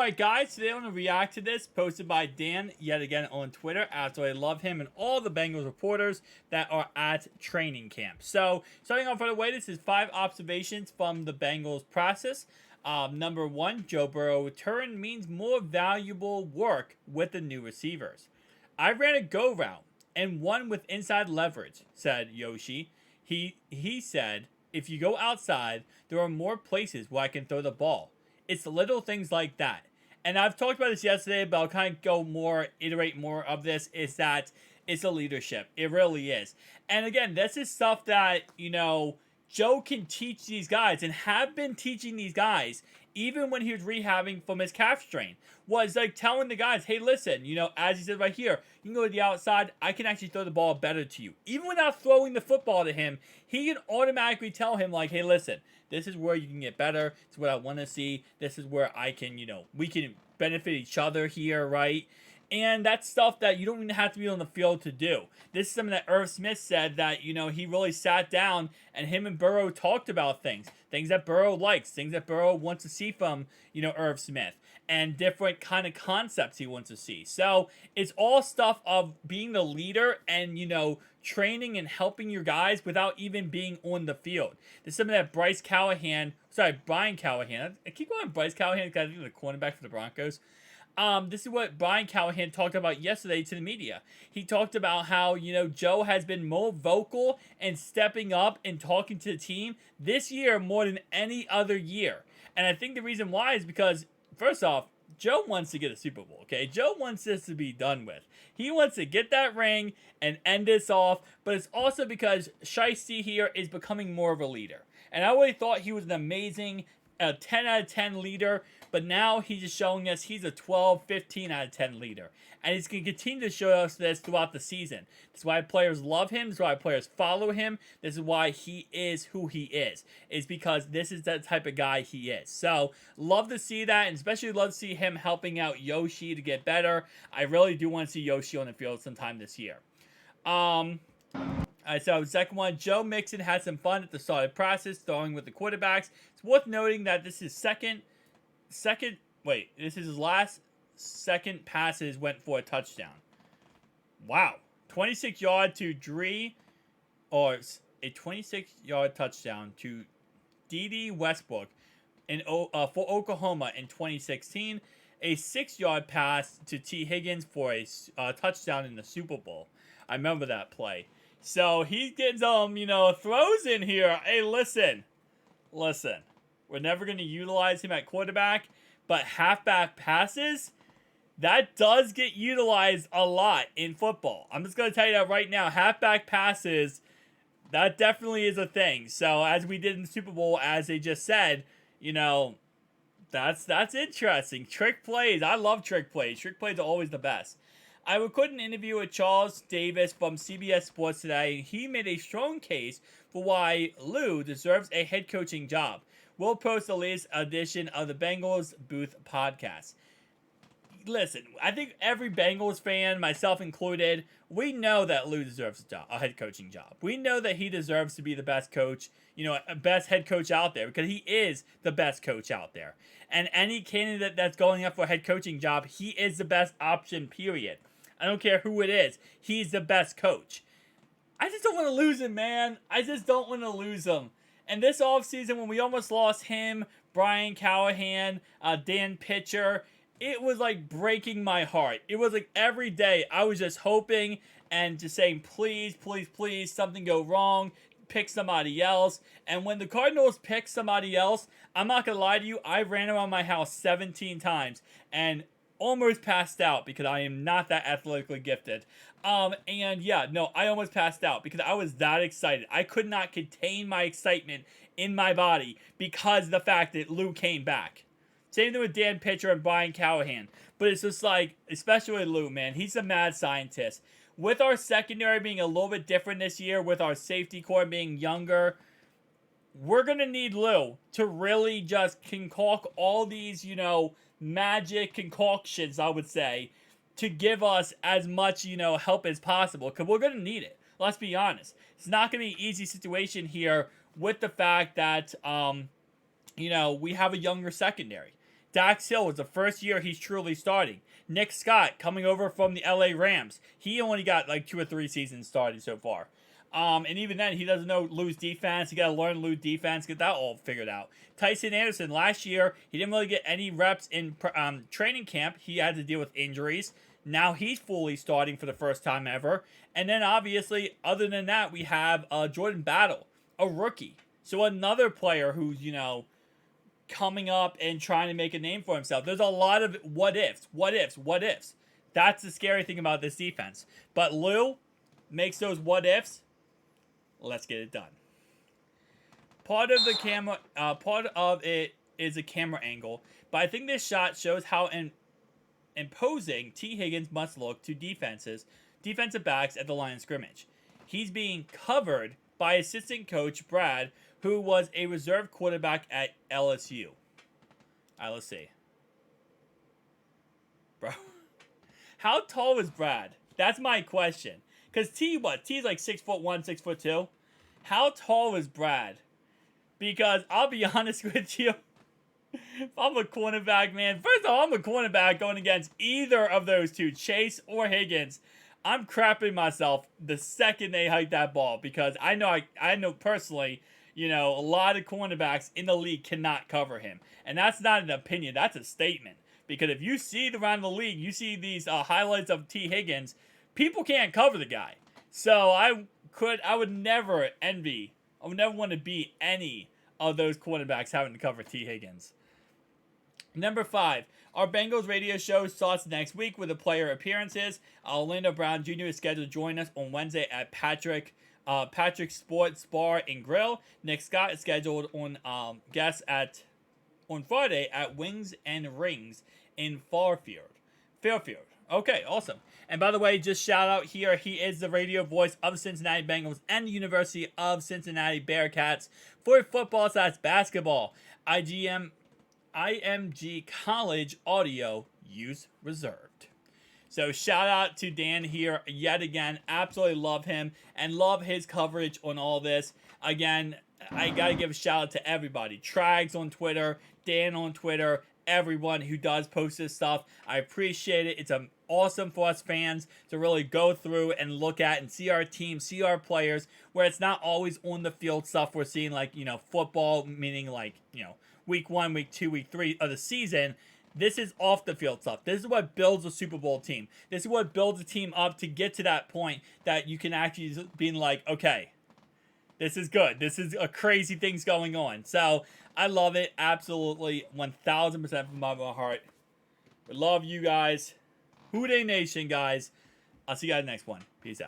Alright guys, today I want to react to this, posted by Dan, yet again on Twitter, after I love him and all the Bengals reporters that are at training camp. So, starting off right away, this is 5 observations from the Bengals process. Number 1, Joe Burrow return means more valuable work with the new receivers. I ran a go route and one with inside leverage, said Yoshi. He said, if you go outside, there are more places where I can throw the ball. It's the little things like that. And I've talked about this yesterday, but I'll kind of iterate more of this, is that it's a leadership. It really is. And again, this is stuff that, Joe can teach these guys and have been teaching these guys even when he was rehabbing from his calf strain. Was like telling the guys, hey, listen, as he said right here, you can go to the outside. I can actually throw the ball better to you. Even without throwing the football to him, he can automatically tell him, like, hey, listen, this is where you can get better. It's what I want to see. This is where I can, we can benefit each other here, right? And that's stuff that you don't even have to be on the field to do. This is something that Irv Smith said that, he really sat down and him and Burrow talked about things. Things that Burrow likes. Things that Burrow wants to see from, Irv Smith. And different kind of concepts he wants to see. So, it's all stuff of being the leader and, training and helping your guys without even being on the field. This is something that Brian Callahan. I keep calling him Bryce Callahan because I think the cornerback for the Broncos. This is what Brian Callahan talked about yesterday to the media. He talked about how, Joe has been more vocal and stepping up and talking to the team this year more than any other year. And I think the reason why is because, first off, Joe wants to get a Super Bowl, okay? Joe wants this to be done with. He wants to get that ring and end this off, but it's also because Shiesty here is becoming more of a leader. And I already thought he was an amazing 10 out of 10 leader, but now he's just showing us he's a 12, 15 out of 10 leader. And he's going to continue to show us this throughout the season. That's why players love him. That's why players follow him. This is why he is who he is. It's because this is the type of guy he is. So, love to see that, and especially love to see him helping out Yoshi to get better. I really do want to see Yoshi on the field sometime this year. Alright, so second one, Joe Mixon had some fun at the start of the process, throwing with the quarterbacks. It's worth noting that this is this is his last second passes went for a touchdown. Wow. 26-yard to Dree, or a 26-yard touchdown to D.D. Westbrook for Oklahoma in 2016. A 6-yard pass to T. Higgins for a touchdown in the Super Bowl. I remember that play. So he's getting some, throws in here. Hey, listen. We're never going to utilize him at quarterback, but halfback passes, that does get utilized a lot in football. I'm just going to tell you that right now. Halfback passes, that definitely is a thing. So as we did in the Super Bowl, as they just said, that's interesting. Trick plays. I love trick plays. Trick plays are always the best. I recorded an interview with Charles Davis from CBS Sports today, and he made a strong case for why Lou deserves a head coaching job. We'll post the latest edition of the Bengals Booth podcast. Listen, I think every Bengals fan, myself included, we know that Lou deserves a head coaching job. We know that he deserves to be the best coach, best head coach out there, because he is the best coach out there. And any candidate that's going up for a head coaching job, he is the best option, period. I don't care who it is. He's the best coach. I just don't want to lose him, man. I just don't want to lose him. And this offseason, when we almost lost him, Brian Callahan, Dan Pitcher, it was like breaking my heart. It was like every day I was just hoping and just saying, please, please, please, something go wrong. Pick somebody else. And when the Cardinals picked somebody else, I'm not going to lie to you, I ran around my house 17 times and almost passed out because I am not that athletically gifted. I almost passed out because I was that excited. I could not contain my excitement in my body because of the fact that Lou came back. Same thing with Dan Pitcher and Brian Callahan. But it's just like, especially with Lou, man, he's a mad scientist. With our secondary being a little bit different this year, with our safety core being younger, we're going to need Lou to really just concoct all these, magic concoctions, I would say, to give us as much, help as possible, because we're going to need it. Let's be honest. It's not going to be an easy situation here with the fact that, we have a younger secondary. Dax Hill was the first year he's truly starting. Nick Scott coming over from the LA Rams. He only got like 2 or 3 seasons started so far. And even then, he doesn't know lose defense. He got to learn lose defense, get that all figured out. Tyson Anderson, last year, he didn't really get any reps in training camp. He had to deal with injuries. Now he's fully starting for the first time ever. And then, obviously, other than that, we have Jordan Battle, a rookie. So another player who's, coming up and trying to make a name for himself. There's a lot of what ifs. That's the scary thing about this defense. But Lou makes those what ifs. Let's get it done. Part of it is a camera angle, but I think this shot shows how imposing T. Higgins must look to defensive backs at the line of scrimmage. He's being covered by assistant coach Brad, who was a reserve quarterback at LSU. All right, let's see. Bro, how tall is Brad? That's my question. Because T's like 6'1", 6'2". How tall is Brad? Because I'll be honest with you, if I'm a cornerback, man, first of all, I'm a cornerback going against either of those two, Chase or Higgins. I'm crapping myself the second they hike that ball, because I know personally, a lot of cornerbacks in the league cannot cover him. And that's not an opinion, that's a statement. Because if you see around the league, you see these highlights of T. Higgins, people can't cover the guy. So I would never want to be any of those quarterbacks having to cover T. Higgins. Number 5, our Bengals radio show starts next week with the player appearances. Orlando Brown Jr. is scheduled to join us on Wednesday at Patrick Sports Bar and Grill. Nick Scott is scheduled on Friday at Wings and Rings in Fairfield. Okay, awesome. And by the way, just shout out here, he is the radio voice of the Cincinnati Bengals and the University of Cincinnati Bearcats for football/basketball. IMG College audio use reserved. So shout out to Dan here yet again. Absolutely love him and love his coverage on all this. Again, I got to give a shout out to everybody. Trags on Twitter, Dan on Twitter, everyone who does post this stuff. I appreciate it. It's awesome for us fans to really go through and look at and see our team, see our players, where it's not always on the field stuff we're seeing, like, football, meaning like, week 1, week 2, week 3 of the season. This is off the field stuff. This is what builds a Super Bowl team. This is what builds a team up to get to that point that you can actually be like, okay, this is good. This is a crazy things going on. So I love it. Absolutely. 1000% from my heart. I love you guys. Houday Nation, guys. I'll see you guys next one. Peace out.